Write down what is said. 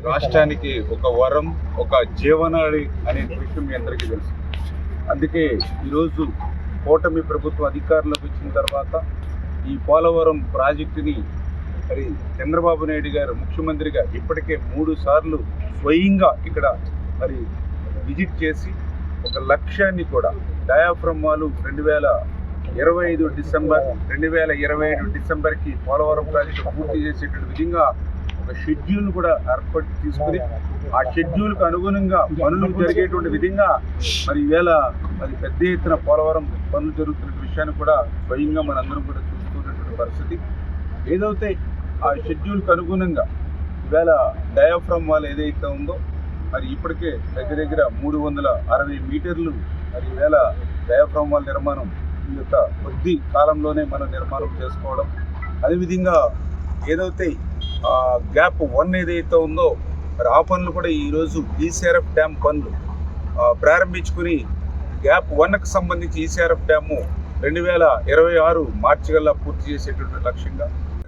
రాష్ట్రానికి ఒక వరం, ఒక జీవనాడి అనే విషయం మీ అందరికీ తెలుసు. అందుకే ఈరోజు కూటమి ప్రభుత్వం అధికారంలోకి వచ్చిన తర్వాత ఈ పోలవరం ప్రాజెక్టుని మరి చంద్రబాబు నాయుడు గారు ముఖ్యమంత్రిగా ఇప్పటికే 3 సార్లు స్వయంగా ఇక్కడ మరి విజిట్ చేసి ఒక లక్ష్యాన్ని కూడా డయాఫ్రమ్ వాల్ 2025 డిసెంబర్కి పోలవరం ప్రాజెక్టు పూర్తి చేసేటువంటి విధంగా ఒక షెడ్యూల్ కూడా ఏర్పాటు తీసుకుని ఆ షెడ్యూల్కు అనుగుణంగా పనులు జరిగేటువంటి విధంగా మరి ఈవేళ మరి పెద్ద ఎత్తున పోలవరం పనులు జరుగుతున్న విషయాన్ని కూడా స్వయంగా మనందరం కూడా చూస్తున్నటువంటి పరిస్థితి. ఏదైతే ఆ షెడ్యూల్కి అనుగుణంగా ఈవేళ డయాఫ్రమ్ వాల్ ఏదైతే ఉందో మరి ఇప్పటికే దగ్గర 360 మీటర్లు మరి ఈవేళ డయాఫ్రమ్ వాల్ నిర్మాణం ఈ యొక్క కొద్ది కాలంలోనే మనం నిర్మాణం చేసుకోవడం, అదేవిధంగా ఏదైతే గ్యాప్ 1 ఏదైతే ఉందో మరి ఆ పనులు కూడా ఈరోజు ఈసీఆర్ఎఫ్ డ్యామ్ పనులు ప్రారంభించుకుని గ్యాప్ 1కి సంబంధించి ఈసీఆర్ఎఫ్ డ్యాము 2026 మార్చి కల్లా పూర్తి చేసేటువంటి లక్ష్యంగా